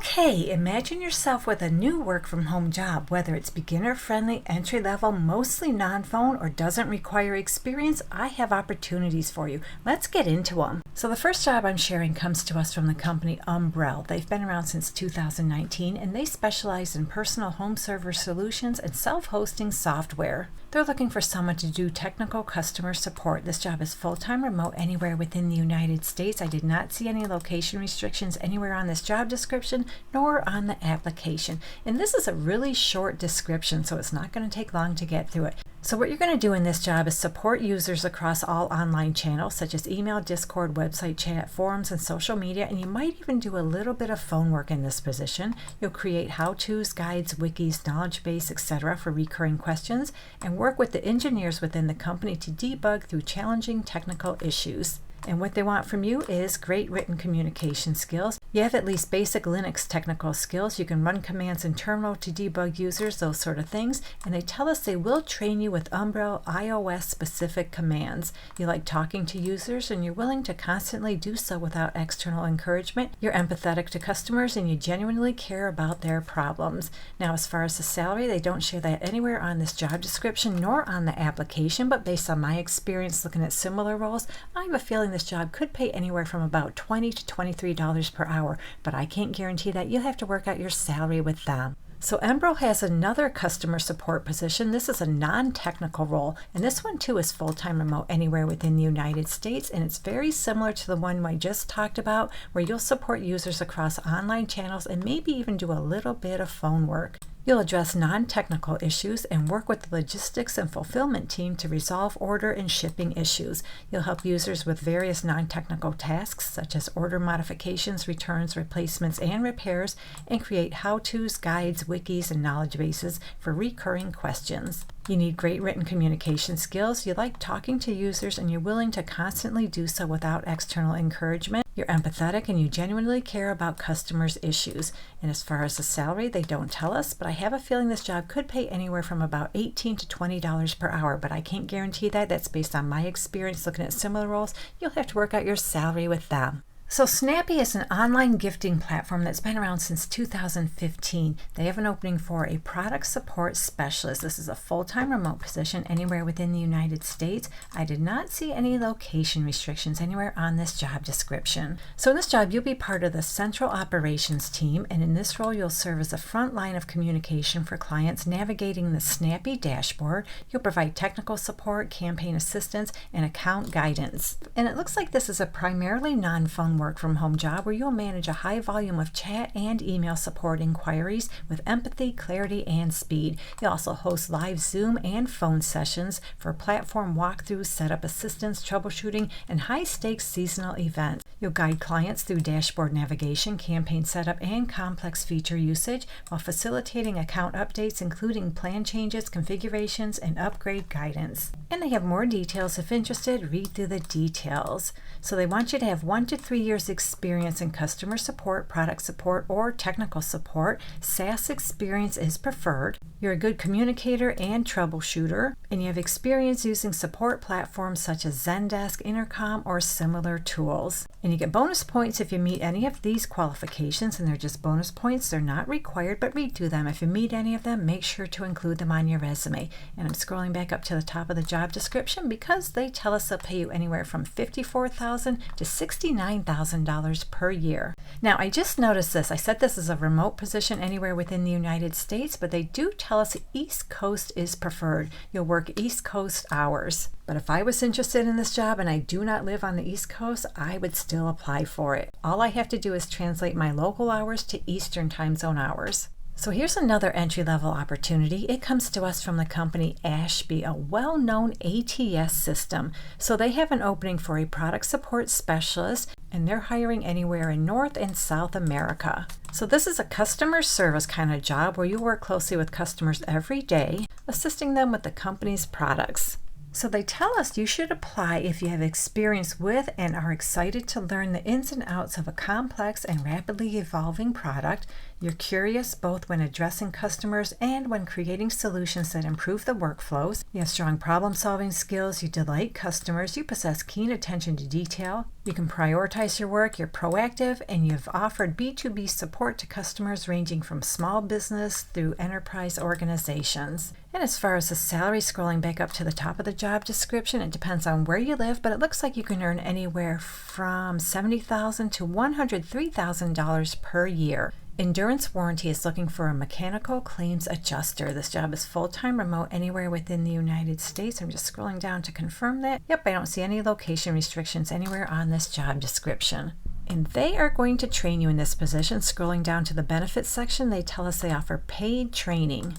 Okay, imagine yourself with a new work from home job, whether it's beginner friendly, entry level, mostly non-phone, or doesn't require experience. I have opportunities for you. Let's get into them. So the first job I'm sharing comes to us from the company Umbrel. They've been around since 2019 and they specialize in personal home server solutions and self-hosting software. They're looking for someone to do technical customer support. This job is full-time remote anywhere within the United States. I did not see any location restrictions anywhere on this job description nor on the application. And this is a really short description, so it's not going to take long to get through it. So what you're going to do in this job is support users across all online channels such as email, Discord, website chat, forums, and social media, and you might even do a little bit of phone work in this position. You'll create how-tos, guides, wikis, knowledge base, etc. for recurring questions, and work with the engineers within the company to debug through challenging technical issues. And what they want from you is great written communication skills. You have at least basic Linux technical skills. You can run commands in terminal to debug users, those sort of things. And they tell us they will train you with Umbrel iOS specific commands. You like talking to users and you're willing to constantly do so without external encouragement. You're empathetic to customers and you genuinely care about their problems. Now, as far as the salary, they don't share that anywhere on this job description nor on the application, but based on my experience looking at similar roles, I have a feeling this job could pay anywhere from about $20 to $23 per hour, but I can't guarantee that. You'll have to work out your salary with them. So Umbrel has another customer support position. This is a non-technical role, and this one too is full-time remote anywhere within the United States, and it's very similar to the one I just talked about, where you'll support users across online channels and maybe even do a little bit of phone work. You'll address non-technical issues and work with the logistics and fulfillment team to resolve order and shipping issues. You'll help users with various non-technical tasks such as order modifications, returns, replacements, and repairs, and create how-tos, guides, wikis, and knowledge bases for recurring questions. You need great written communication skills. You like talking to users and you're willing to constantly do so without external encouragement. You're empathetic and you genuinely care about customers' issues. And as far as the salary, they don't tell us, but I have a feeling this job could pay anywhere from about $18 to $20 per hour, but I can't guarantee that. That's based on my experience looking at similar roles. You'll have to work out your salary with them. So Snappy is an online gifting platform that's been around since 2015. They have an opening for a product support specialist. This is a full-time remote position anywhere within the United States. I did not see any location restrictions anywhere on this job description. So in this job, you'll be part of the central operations team, and in this role, you'll serve as a front line of communication for clients navigating the Snappy dashboard. You'll provide technical support, campaign assistance, and account guidance. And it looks like this is a primarily non-phone work from home job where you'll manage a high volume of chat and email support inquiries with empathy, clarity, and speed. You'll also host live Zoom and phone sessions for platform walkthroughs, setup assistance, troubleshooting, and high-stakes seasonal events. You'll guide clients through dashboard navigation, campaign setup, and complex feature usage while facilitating account updates, including plan changes, configurations, and upgrade guidance. And they have more details. If interested, read through the details. So they want you to have 1 to 3 years experience in customer support, product support, or technical support. SaaS experience is preferred. You're a good communicator and troubleshooter, and you have experience using support platforms such as Zendesk, Intercom, or similar tools. And you get bonus points if you meet any of these qualifications, and they're just bonus points. They're not required, but read through them. If you meet any of them, make sure to include them on your resume. And I'm scrolling back up to the top of the job description because they tell us they'll pay you anywhere from $54,000 to $69,000 per year. Now, I just noticed this. I said this is a remote position anywhere within the United States, but they do tell us the East Coast is preferred. You'll work East Coast hours. But if I was interested in this job and I do not live on the East Coast, I would still apply for it. All I have to do is translate my local hours to Eastern time zone hours. So here's another entry-level opportunity. It comes to us from the company Ashby, a well-known ATS system. So they have an opening for a product support specialist, and they're hiring anywhere in North and South America. So this is a customer service kind of job where you work closely with customers every day, assisting them with the company's products. So they tell us you should apply if you have experience with and are excited to learn the ins and outs of a complex and rapidly evolving product. You're curious both when addressing customers and when creating solutions that improve the workflows. You have strong problem-solving skills. You delight customers. You possess keen attention to detail. You can prioritize your work. You're proactive, and you've offered B2B support to customers ranging from small business through enterprise organizations. And as far as the salary, scrolling back up to the top of the job description, it depends on where you live, but it looks like you can earn anywhere from $70,000 to $103,000 per year. Endurance Warranty is looking for a mechanical claims adjuster. This job is full-time, remote, anywhere within the United States. I'm just scrolling down to confirm that. Yep, I don't see any location restrictions anywhere on this job description. And they are going to train you in this position. Scrolling down to the benefits section, they tell us they offer paid training.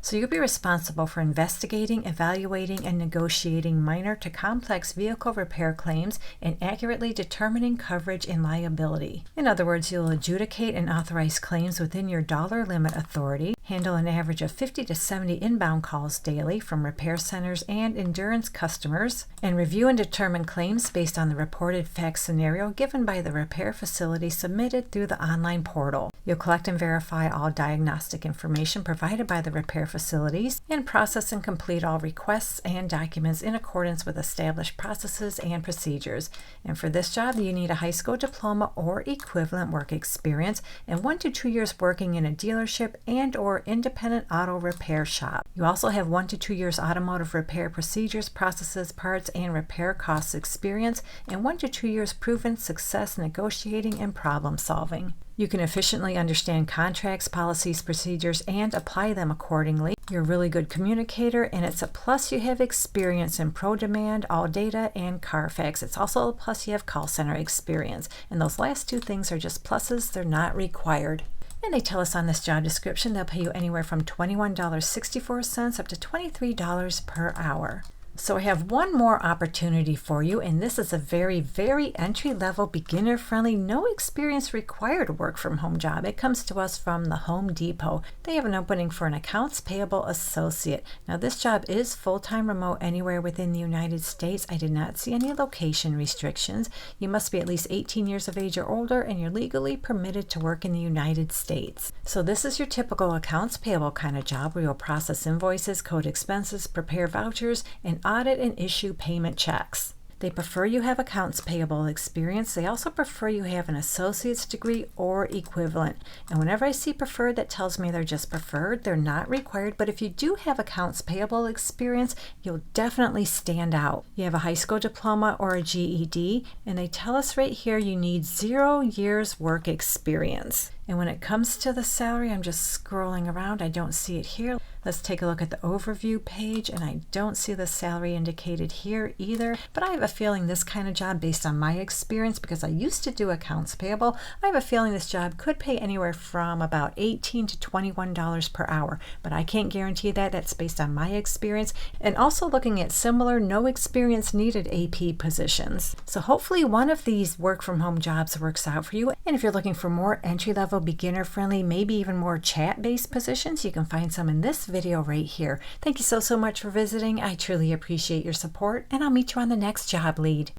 So you'll be responsible for investigating, evaluating, and negotiating minor to complex vehicle repair claims and accurately determining coverage and liability. In other words, you'll adjudicate and authorize claims within your dollar limit authority, handle an average of 50 to 70 inbound calls daily from repair centers and endurance customers, and review and determine claims based on the reported fact scenario given by the repair facility submitted through the online portal. You'll collect and verify all diagnostic information provided by the repair facilities and process and complete all requests and documents in accordance with established processes and procedures. And for this job, you need a high school diploma or equivalent work experience and 1 to 2 years working in a dealership and or independent auto repair shop. You also have 1 to 2 years automotive repair procedures, processes, parts, and repair costs experience, and 1 to 2 years proven success negotiating and problem solving. You can efficiently understand contracts, policies, procedures, and apply them accordingly. You're a really good communicator, and it's a plus you have experience in ProDemand, ALLDATA, and Carfax. It's also a plus you have call center experience. And those last two things are just pluses, they're not required. And they tell us on this job description they'll pay you anywhere from $21.64 up to $23 per hour. So I have one more opportunity for you, and this is a very, very entry-level, beginner-friendly, no experience required work-from-home job. It comes to us from the Home Depot. They have an opening for an accounts payable associate. Now this job is full-time, remote, anywhere within the United States. I did not see any location restrictions. You must be at least 18 years of age or older, and you're legally permitted to work in the United States. So this is your typical accounts payable kind of job where you'll process invoices, code expenses, prepare vouchers, and audit and issue payment checks. They prefer you have accounts payable experience. They also prefer you have an associate's degree or equivalent. And whenever I see preferred, that tells me they're just preferred. They're not required, but if you do have accounts payable experience, you'll definitely stand out. You have a high school diploma or a GED, and they tell us right here you need 0 years work experience. And when it comes to the salary, I'm just scrolling around. I don't see it here. Let's take a look at the overview page, and I don't see the salary indicated here either. But I have a feeling this kind of job, based on my experience, because I used to do accounts payable, I have a feeling this job could pay anywhere from about $18 to $21 per hour. But I can't guarantee that. That's based on my experience, and also looking at similar no experience needed AP positions. So hopefully one of these work-from-home jobs works out for you. And if you're looking for more entry-level, beginner-friendly, maybe even more chat-based positions, you can find some in this video right here. Thank you so much for visiting. I truly appreciate your support, and I'll meet you on the next job lead.